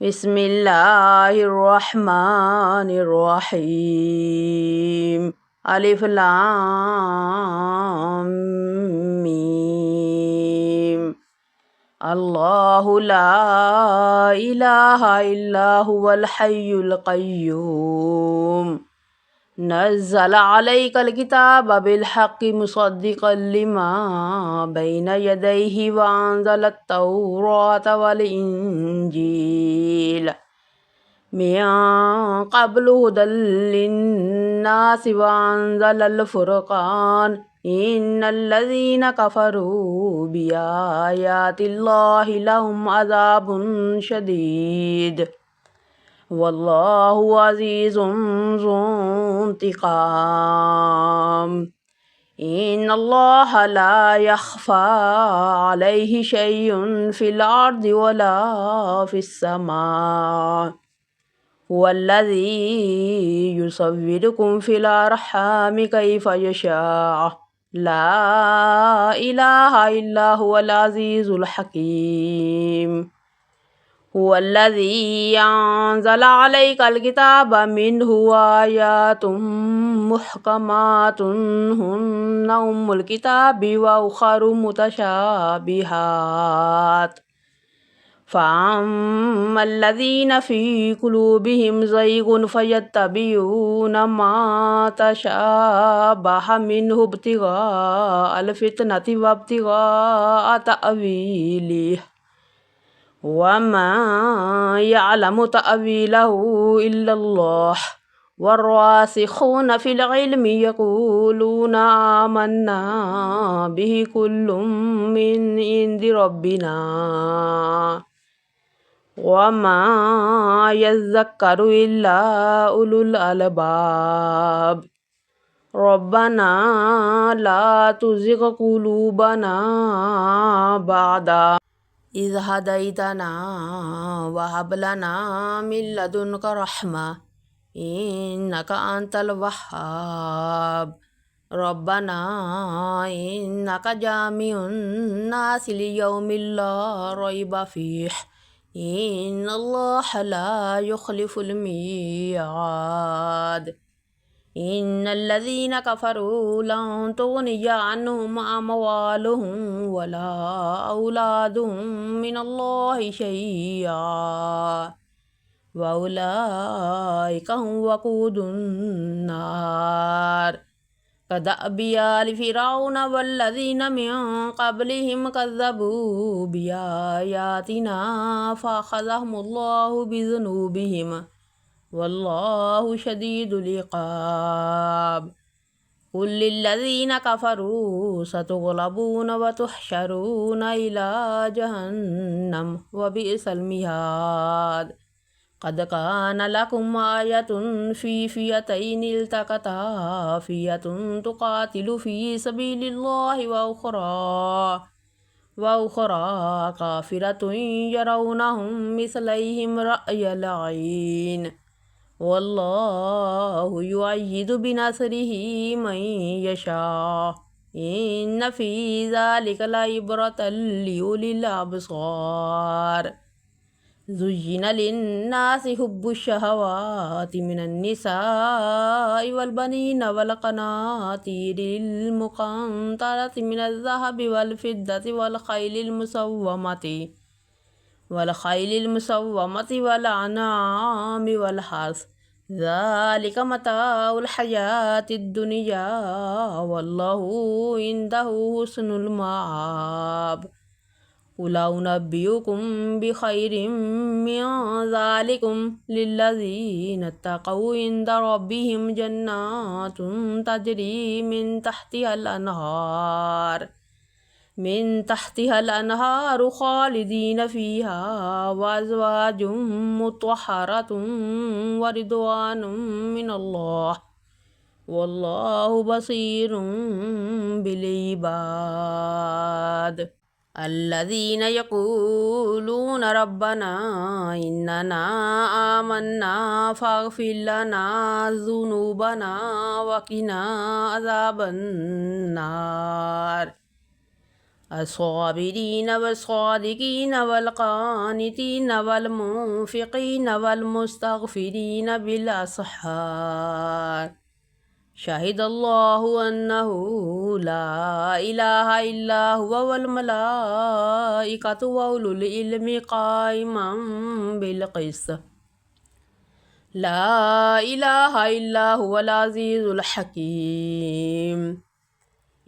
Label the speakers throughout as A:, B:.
A: बिस्मिल्लाहिर्रहमानिर्रहीम। अलिफ लाम मीम। अल्लाहु ला इलाहा इल्ला हुवल हय्युल क़य्यूम। नज़्ज़ल अलैकल किताब बिल हक़्क़ि मुसद्दिक़ल लिमा बैना यदैहि व अंज़लत तौरात वल इंजील मिन क़ब्लु हुदल लिन्नासि व अंज़लल फ़ुरक़ान इन्नल्लज़ीना कफ़रू बिआयातिल्लाहि लहुम अज़ाबुन शदीद वल्लाहु अज़ीज़ुन ज़ु इंतिक़ाम। इन्नल्लाहा ला यख़फ़ा अलैहि शैउन फ़िल अर्दि वला फ़िस्समा हुवल्लज़ी युसव्विरुकुम फ़िल अर्हामि कैफ़ यशाअ ला इलाहा इल्ला हुवल अज़ीज़ुल हकीम। हुवल्लज़ी अंज़ल अलैकल किताब मिन्हु आयातुम मुहकमातुन हुन्ना उम्मुल किताबि व उख़रु मुतशाबिहात फ़अम्मल्लज़ीना फ़ी क़ुलूबिहिम ज़ैग़ुन फ़यत्तबिऊना मा तशाबह मिन्हु इब्तिग़ाअल फ़ित्नति व इब्तिग़ाअ तअवीलिहि वमा यअलमु तअवीलहु इल्लल्लाह वर्रासिख़ून फ़िल इल्मि यक़ूलूना आमन्ना बिहि कुल्लुम मिन इंदि रब्बिना वमा यज़्ज़क्करु इल्ला उलुल अलबाब। रब्बना ला तुज़िग़ क़ुलूबना बअदा इज़ हदैतना व हब लना मिन लदुनका रहमा इन्नका अंतल वह्हाब। रब्बना इन्नका जामिउन नासि लियौमिन ला रैब फ़ीह इन्नल्लाहा ला युख़्लिफ़ुल मिआद। इन्नल्लज़ीना कफ़रू लन तुग़निय अन्हुम अमवालुहुम वला औलादुहुम मिनल्लाहि शैआ व उलाइका हुम वक़ूदुन नार। कदअबि आलि फ़िरऔन वल्लज़ीना मिन क़ब्लिहिम कज़्ज़बू बिआयातिना फ़अख़ज़हुमुल्लाहु बिज़ुनूबिहिम वल्लाहु शदीदुल इक़ाब। क़ुल लिल्लज़ीना कफ़रू सतुग़लबून व तुहशरून इला जहन्नम व बिअसल मिहाद। क़द कान लकुम आयतुन फ़ी फ़ियतैनि इल्तक़ता फ़ियतुन तुक़ातिलु फ़ी सबीलिल्लाहि व उख़रा काफ़िरतुन यरौनहुम मिस्लैहिम रअयल ऐन वल्लाहु युअय्यिदु बिनस्रिहि मन यशा इन्न फ़ी ज़ालिका लइब्रतल लिउलिल अब्सार। ज़ुय्यिन लिन्नासि हुब्बुश शहवाति मिनन निसाइ वल बनीन वल क़नातीरिल मुक़न्तरति मिनज़ ज़हबि वल फ़िद्दति वल ख़ैलिल मुसव्वमति वल अनआमि वल हर्स ज़ालिका मताउल हयातिद दुनिया वल्लाहु इंदहु हुस्नुल मआब। क़ुल उनब्बिउकुम बिख़ैरिम मिन ज़ालिकुम लिल्लज़ीना इत्तक़ौ इंद रब्बिहिम जन्नातुन तजरी मिन तहतिहल अनहारु ख़ालिदीन फ़ीहा व अज़वाजुम मुत्तहरतुन व रिदवानुम मिनल्लाह वल्लाहु बसीरुम बिल इबाद। अल्लज़ीना यक़ूलूना रब्बना इन्नना आमन्ना फ़ाग़फ़िर लना ज़ुनूबना वक़िना अज़ाबन नार। الصابرين والصادقين والقانتين والمنفقين والمستغفرين بالأسحار شهد الله أنه لا إله إلا هو والملائكة وأولو العلم قائما بالقسط لا إله إلا هو العزيز الحكيم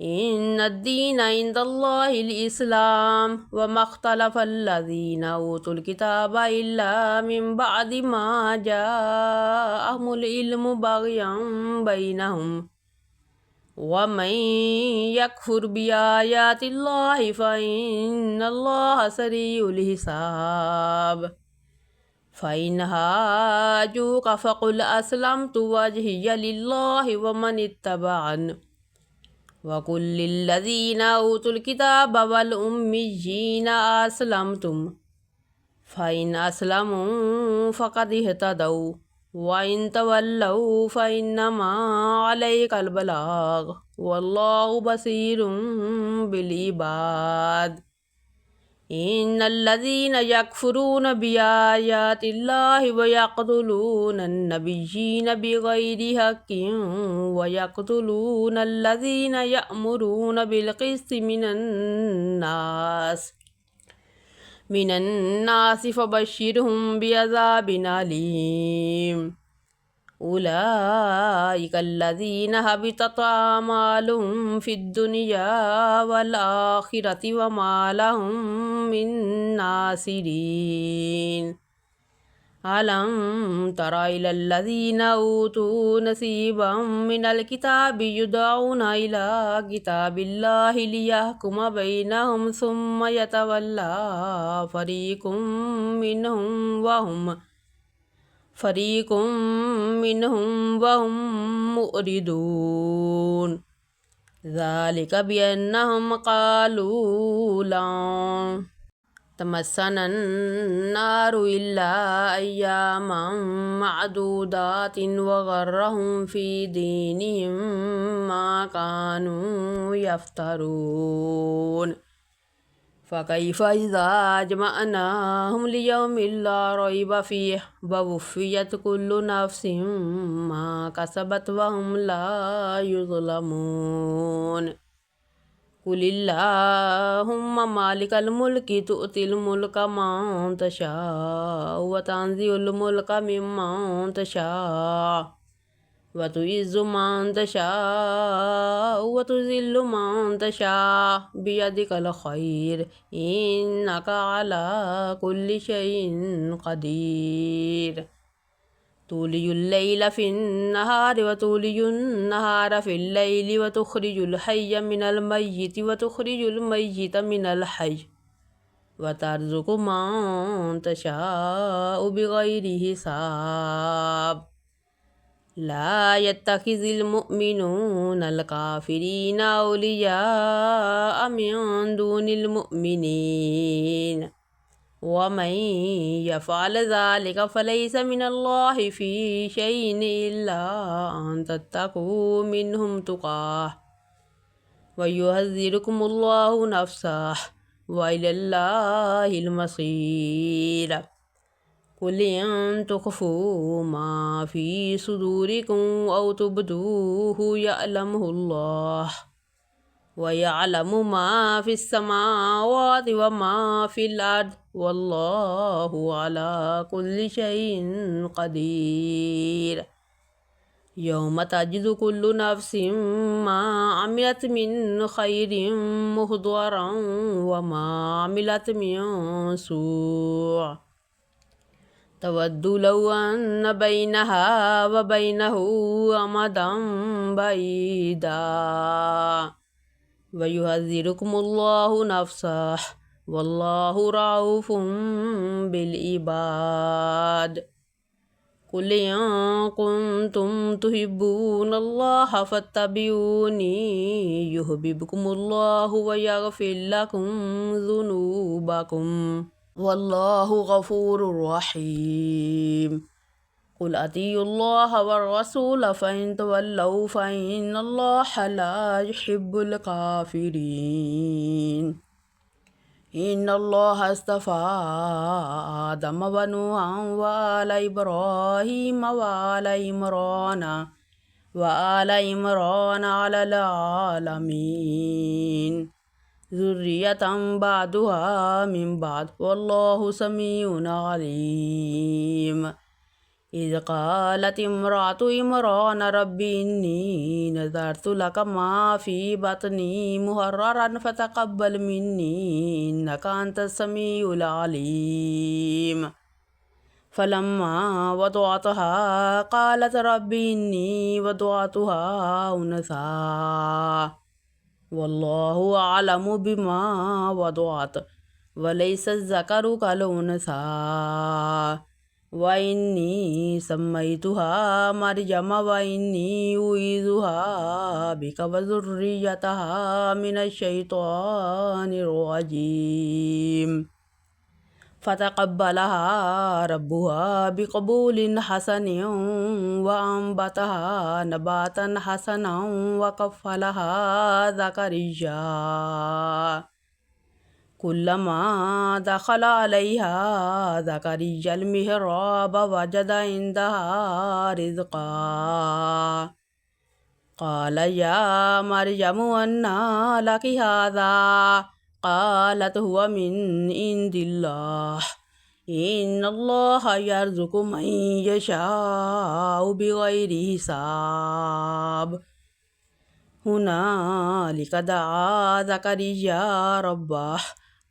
A: إن الدين عند الله الإسلام وما اختلف الذين أوتوا الكتاب إلا من بعد ما جاءهم العلم بغيا بينهم ومن يكفر بآيات الله فإن الله سريع الحساب فإن هاجوك فقل أسلمت وجهي لله ومن اتبعني وقل للذين أوتوا الكتاب والأميين أسلمتم فإن أسلموا فقد اهتدوا وإن تولوا فإنما عليك البلاغ والله بصير بالعباد إن الذين يكفرون بآيات الله ويقتلون النبيين بغير حق ويقتلون الذين يأمرون بالقسط من الناس فبشرهم بعذاب أليم أولئك الذين هبطت أعمالهم في الدنيا والآخرة وما لهم من ناصرين ألم تر إلى الذين أوتوا نصيبا من الكتاب يدعون إلى كتاب الله ليحكم بينهم ثم يتولى فريق منهم وهم مؤردون ذلك بأنهم قالوا لن تمسنا النار إلا أياما معدودات وغرهم في دينهم ما كانوا يفترون فكيف إذا جمعناهم ليوم لا ريب فيه ووفيت كل نفس ما كسبت وهم لا يظلمون قل اللهم مالك الملك تؤتي الملك من تشاء وتنزع الملك ممن تشاء وتعز من تشاء وتذل من تشاء بيدك الخير إنك على كل شيء قدير تولج الليل في النهار وتولج النهار في الليل وتخرج الحي من الميت وتخرج الميت من الحي وترزق من تشاء بغير حساب لا يتخذ المؤمنون الكافرين أولياء من دون المؤمنين ومن يفعل ذلك فليس من الله في شيء إلا أن تتقوا منهم تقاه ويحذركم الله نفسه وإلى الله المصير قل إن تخفوا ما في صدوركم أو تبدوه يعلمه الله ويعلم ما في السماوات وما في الأرض والله على كل شيء قدير يوم تجد كل نفس ما عملت من خير محضرا وما عملت من سوء تود لو أن بينها وبينه أمدا بعيدا ويحذركم الله نفسه والله رؤوف بالعباد قل إن كنتم تحبون الله فاتبعوني يحببكم الله ويغفر لكم ذنوبكم والله غفور رحيم قل أطيعوا الله والرسول فإن تولوا فإن الله لا يحب الكافرين إن الله اصطفى آدم ونوحا وآل إبراهيم وآل عمران على العالمين ذرية بعضها من بعض والله سميع عليم إذ قالت امرأة عمران رب إني نذرت لك ما في بطني محررا فتقبل مني إنك أنت السميع العليم فلما وضعتها قالت رب إني وضعتها أنثى والله أعلم بما وضعت وليس الذكر كالأنثى وإني سميتها مريم وإني أعيذها بك وذريتها من الشيطان الرجيم فتقبلها ربها بقبول حسن وأنبتها نباتا حسنا وكفلها زكريا كلما دخل عليها زكريا المحراب وجد عندها رزقا قال يا مريم أنى لك هذا قالت هو من عند الله إن الله يرزق من يشاء بغير حساب هنالك دعا زكريا ربه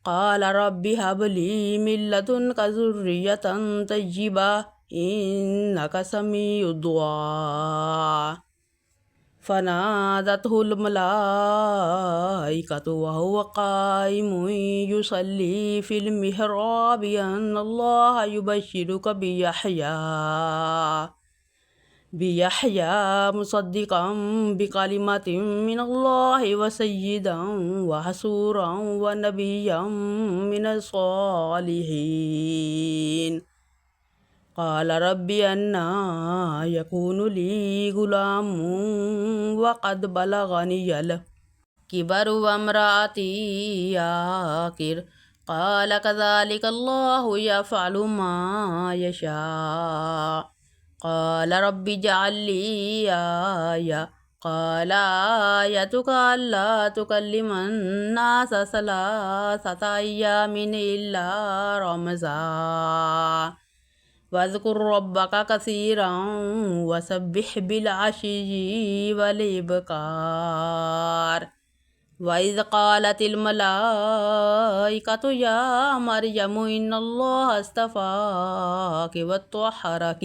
A: قال رب هب لي من لدنك ذرية طيبة إنك سميع الدعاء فنادته الملائكة وهو قائم يصلي في المحراب أن الله يبشرك بيحيى مصدقا بكلمة من الله وسيدا وحسورا ونبيا من الصالحين قال رب أنى يكون لي غلام وقد بلغني الكبر وامرأتي عاقر قال كذلك الله يفعل ما يشاء قال رب اجعل لي آية قال آيتك ألا تكلم الناس 3 أيام إلا رمزا واذكر ربك كثيرا وسبح بالعشي والإبكار وإذ قالت الملائكة يا مريم إن الله اصطفاك وطهرك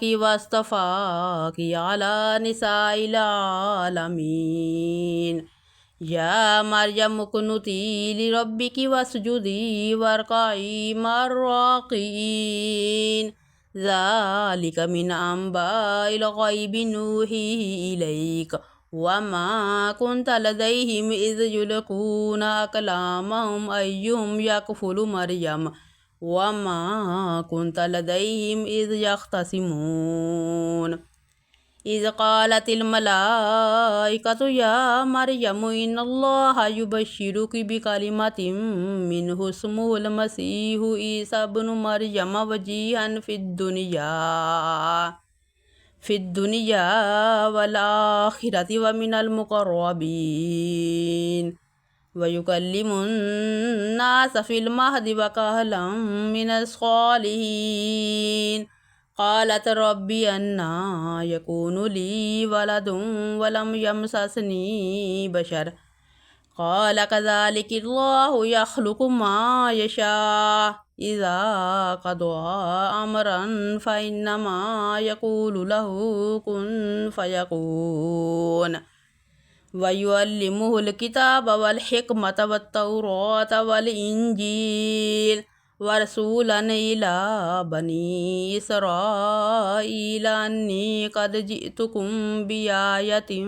A: واصطفاك على نساء العالمين يا مريم اقنتي لربك واسجدي واركعي مع الراكعين ذلك من أنباء الغيب نوحيه إليك وما كنت لديهم إذ يلقون أقلامهم أيهم يكفل مريم وما كنت لديهم إذ يختصمون إذ قالت الملائكة يا مريم إن الله يبشرك بكلمة منه اسمه المسيح عيسى ابن مريم وجيها في الدنيا والآخرة ومن المقربين ويكلم الناس في المهد وكهلا من الصالحين قالت ربي أنى يكون لي ولد ولم يمسسني بشر قال كذلك الله يخلق ما يشاء إذا قضى أمرا فإنما يقول له كن فيكون ويعلمه الكتاب والحكمة والتوراة والإنجيل ورسولا إلى بني إسرائيل أني قد جئتكم بآية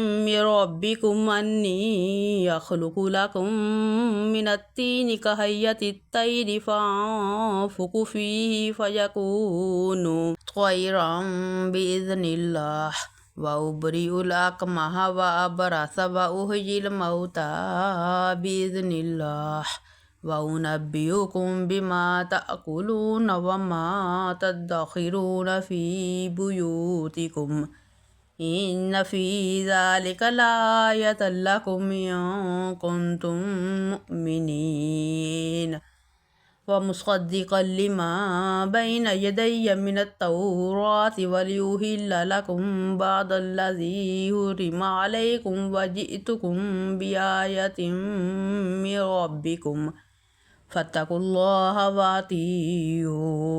A: من ربكم أني أخلق لكم من الطين كهيئة الطير فأنفخ فيه فيكون طيرا بإذن الله وأبرئ الأكمه وأبرص وأحيي الموتى بإذن الله وأنبئكم بما تأكلون وما تدخرون في بيوتكم إن في ذلك لآية لكم إن كنتم مؤمنين ومصدقا لما بين يدي من التوراة وليحل لكم بعض الذي حرم عليكم وجئتكم بآية من ربكم فاتقوا الله وأطيعون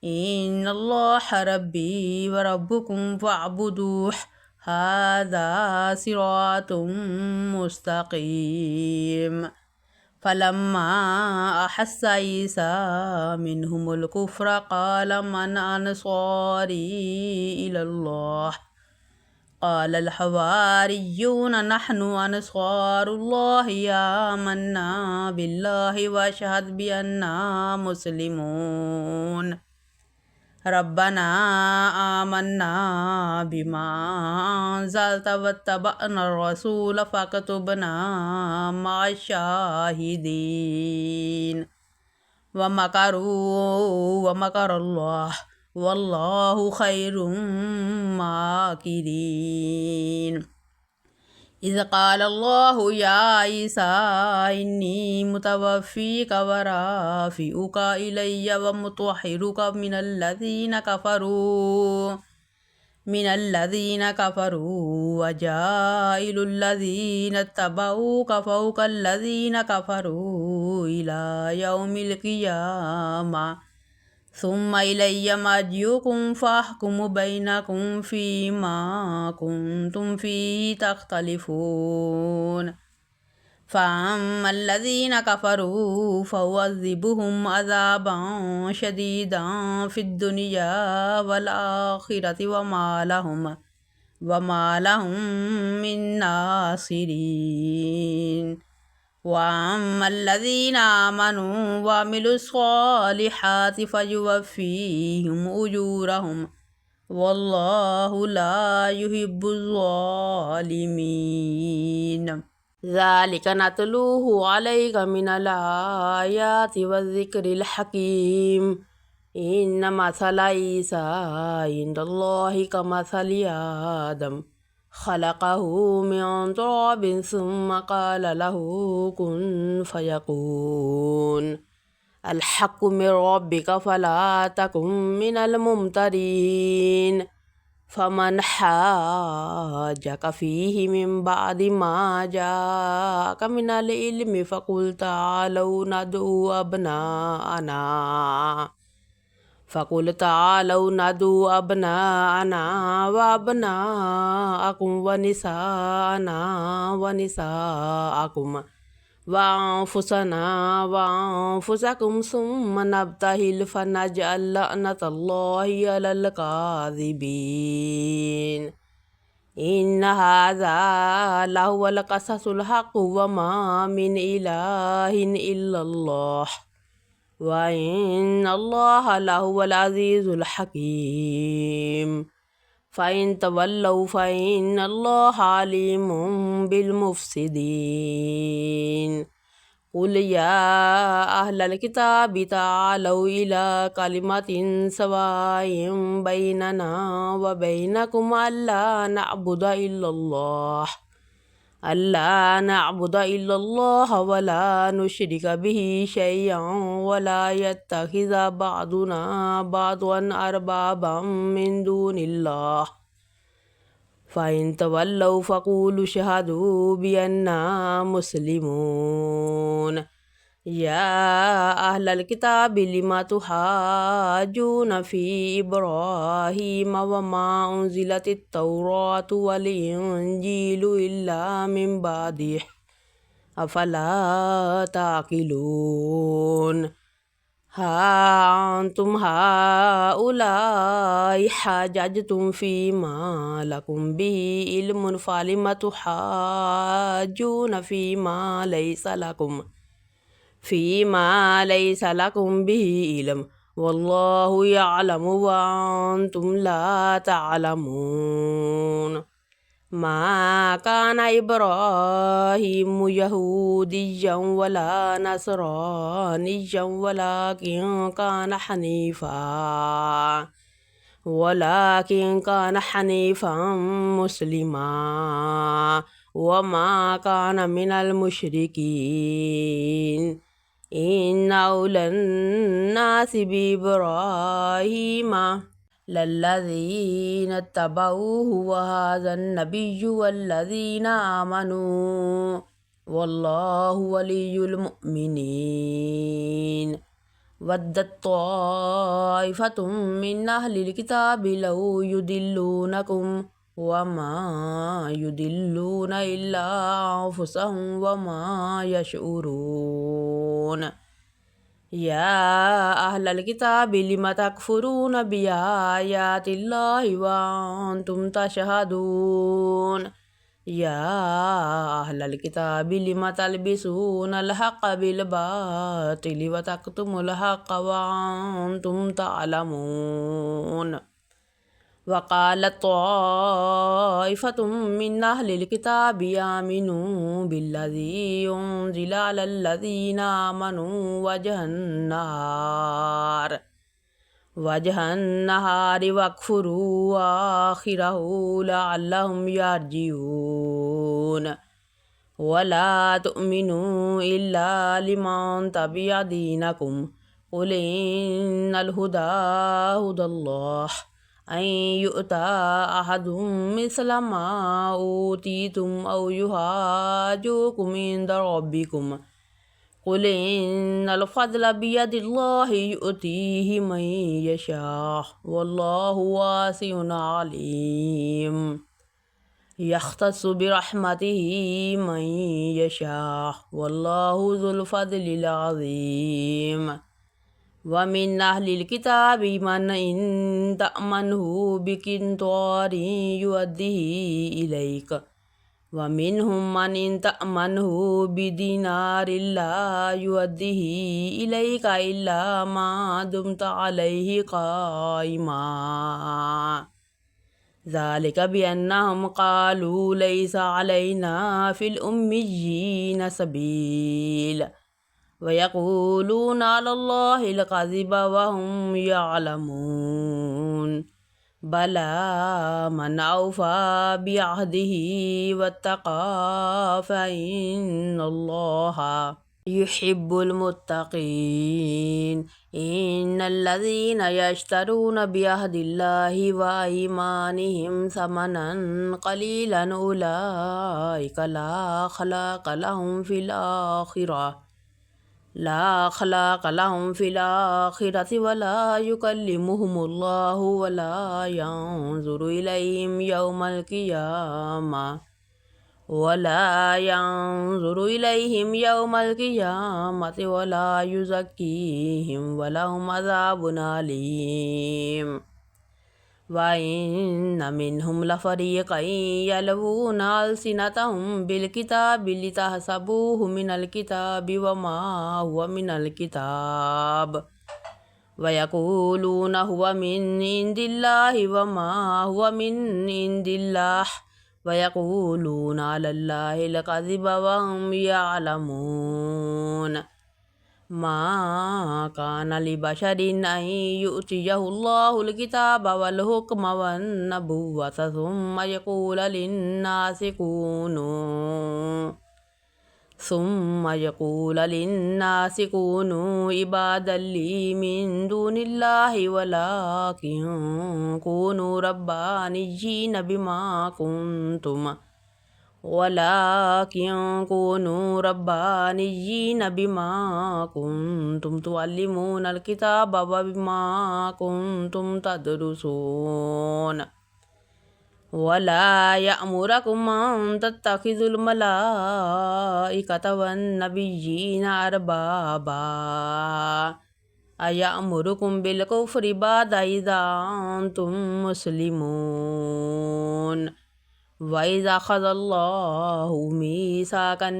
A: إن الله ربي وربكم فاعبدوه هذا صراط مستقيم فلما أحس عيسى منهم الكفر قال من أنصاري إلى الله قال الحواريون نحن أنصار الله آمنا بالله واشهد بأننا مسلمون ربنا آمنا بما أنزلت واتبعنا الرسول فاكتبنا مع الشاهدين ومكر الله والله خير ماكرين إذ قال الله يا عيسى إني متوفيك ورافعك إلي ومطهرك من الذين كفروا وجائل الذين اتبعوك فوق الذين كفروا إلى يوم القيامة ثم إلي مرجعكم فأحكم بينكم فيما كنتم فيه تختلفون فأما الذين كفروا فأعذبهم عذابا شديدا في الدنيا والآخرة وما لهم من ناصرين وأما الذين آمنوا وعملوا الصالحات فيوفيهم أجورهم والله لا يحب الظالمين ذلك نتلوه عليك من الآيات والذكر الحكيم إن مثل عيسى عند الله كمثل آدم خلقه من تراب ثم قال له كن فيكون الحق من ربك فلا تكن من الممترين فمن حاجك فيه من بعد ما جاءك من العلم فقل تعالوا ندعو أبناءنا وأبناءكم ونساءنا ونساءكم وأنفسنا وأنفسكم ثم نبتهل فنجعل لعنة الله على الكاذبين إن هذا لهو القصص الحق وما من إله إلا الله وإن الله لهو العزيز الحكيم فإن تولوا فإن الله عليم بالمفسدين قل يا أهل الكتاب تعالوا إلى كلمة سواء بيننا وبينكم ألا نعبد إلا الله ولا نشرك به شيئا ولا يتخذ بعضنا بعضا أربابا من دون الله فإن تولوا فقولوا اشهدوا بأننا مسلمون يا أهل الكتاب لم تحاجون في إبراهيم وما أنزلت التوراة والإنجيل إلا من بعده أفلا تعقلون ها أنتم هؤلاء حاججتم فيما لكم به علم فلم تحاجون فيما ليس لكم به علم والله يعلم وأنتم لا تعلمون ما كان إبراهيم يهوديا ولا نصرانيا ولكن كان حنيفا مسلما وما كان من المشركين إن أولى الناس بإبراهيم للذين اتبعوه وهذا النبي والذين آمنوا والله ولي المؤمنين ودت طائفة من أهل الكتاب لو يضلونكم وما يضلون إلا أنفسهم وما يشعرون يا أهل الكتاب لم تكفرون بآيات الله وأنتم تشهدون يا أهل الكتاب لم تلبسون الحق بالباطل وتكتمون الحق وأنتم تعلمون وقالت طائفة من أهل الكتاب آمنوا بالذي أنزل على الذين آمنوا وجه النهار واكفروا آخره لعلهم يرجعون ولا تؤمنوا إلا لمن تبع دينكم قل إن الهدى هدى الله أن يؤتى أحد مثل ما أوتيتم أو يحاجوكم عند ربكم قل إن الفضل بيد الله يؤتيه من يشاء والله واسع عليم يختص برحمته من يشاء والله ذو الفضل العظيم ومن أهل الكتاب من إن تأمنه بقنطار يؤديه إليك ومنهم من إن تأمنه بدينار لا يؤديه إليك إلا ما دمت عليه قائما ذلك بأنهم قالوا ليس علينا في الأميين سبيل ويقولون على الله الكذب وهم يعلمون بلى من أوفى بعهده واتقى فإن الله يحب المتقين إن الذين يشترون بعهد الله وأيمانهم ثمنا قليلا أولئك لا خلاق لهم في الآخرة ولا يكلمهم الله ولا ينظر إليهم يوم القيامة ولا يزكيهم ولهم عذاب أليم وإن منهم لفريقا يلوون ألسنتهم بالكتاب لتحسبوه من الكتاب وما هو من الكتاب ويقولون هو من عند الله وما هو من عند الله ويقولون على الله الكذب وهم يعلمون ما كان لبشر أن يؤتيه الله الكتاب والحكم والنبوة ثم يقول للناس كونوا عبادا لي من دون الله ولكن كونوا ربانيين بما كنتم تعلمون الكتاب وبما كنتم تدرسون ولا يأمركم أن تتخذوا الملائكة والنبيين أربابا أيأمركم بالكفر بعد إذا أنتم مسلمون वइज़ा अख़ज़ल्लाहु मीसाकन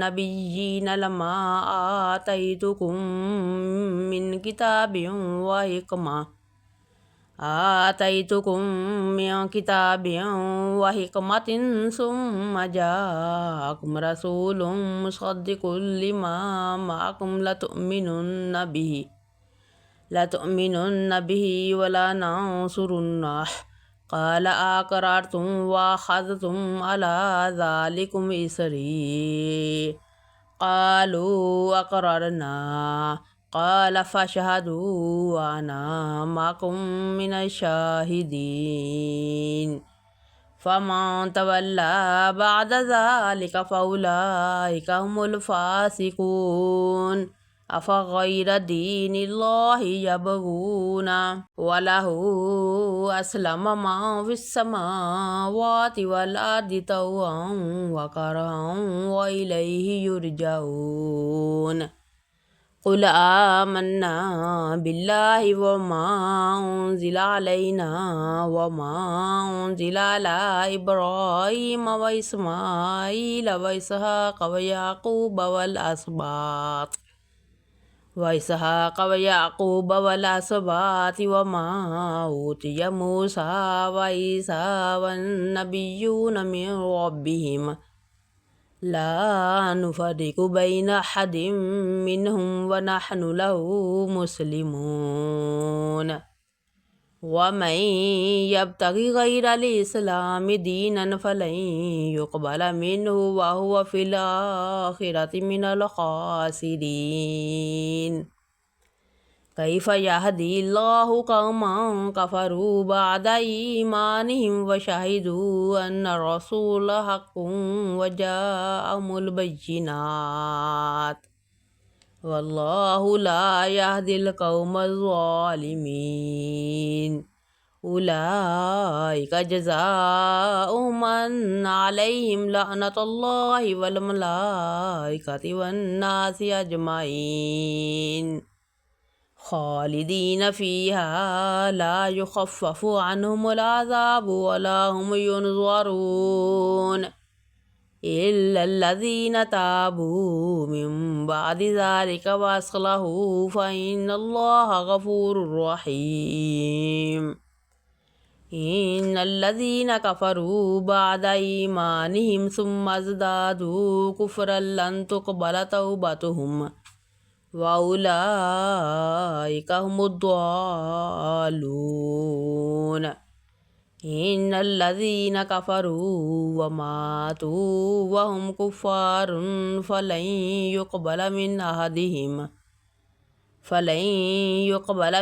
A: नबिय्यीन लम्मा आतैतुकुम मिन किताबिन व हिकमतिन सुम्मा जाअकुम रसूलुम मुसद्दिकुल लिमा माअकुम लतुमिनुन्न बिही वलतंसुरुन्नह क़ाल अक़ररतुम वअख़ज़्तुम अला ज़ालिकुम इसरी क़ालू अक़ररना क़ाल फ़शहदू वअना मअकुम मिनश्शाहिदीन फ़मन तवल्ला बअद ज़ालिक फ़उलाइका हुमुल फ़ासिक़ून अफ़ग़ैर दीनिल्लाहि यबग़ून वलहु अस्लम मन फ़िस्समावाति वल अर्दि तौअन व करहन व इलैहि युरजऊन क़ुल आमन्ना बिल्लाहि वमा उन्ज़िला अलैना वमा उन्ज़िला अला इब्राहीम व इस्माईल व इसहाक़ व याक़ूब वल असबात वमा ऊतिय मूसा व ईसा वन्नबिय्यून मिन रब्बिहिम ला नुफ़र्रिक़ु बैन अहदिम मिनहुम व नहनु लहु मुस्लिमून वमन यब्तग़ि गैरल इस्लामि दीनन फ़लन युक़बल मिन्हु व हुव फ़िल आख़िरति मिनल ख़ासिरीन कैफ़ यहदील्लाहु क़ौमन कफ़रू बअद ईमानिहिम व शहिदू अन्न रसूल हक़्क़ुन व जाअहुमुल बय्यिनात वल्लाहु ला यहदिल क़ौमज़ ज़ालिमीन उलाइका जज़ाओहुम अन्ना अलैहिम लअनतुल्लाहि वल मलाइकति वन्नासि अजमईन ख़ालिदीन फ़ीहा ला युख़फ़फ़ु अन्हुमुल अज़ाबु वला हुम युनज़रून इल्लल्लज़ीन ताबू मिन बअदि ज़ालिका व अस्लहू फ़इन्नल्लाह गफ़ूरुर रहीम इन्नल्लज़ीन कफ़रू बअद ईमानिहिम सुम्मा ज़दादू कुफ़्रन लन तुक़बल तौबतुहुम व उलाइका हुमुद्दालून इन्नल्लज़ीन कफ़रू व मातू व हुम कुफ़्फ़ारुन फ़लन युक़बल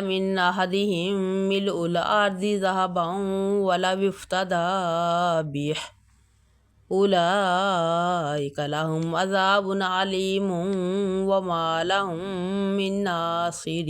A: मिन अहदिहिम मिल्उल अर्दि ज़हबन वलव इफ़्तदा बिह उलाइका लहुम अज़ाबुन अलीमुन व मा लहुम मिन नासिरीन।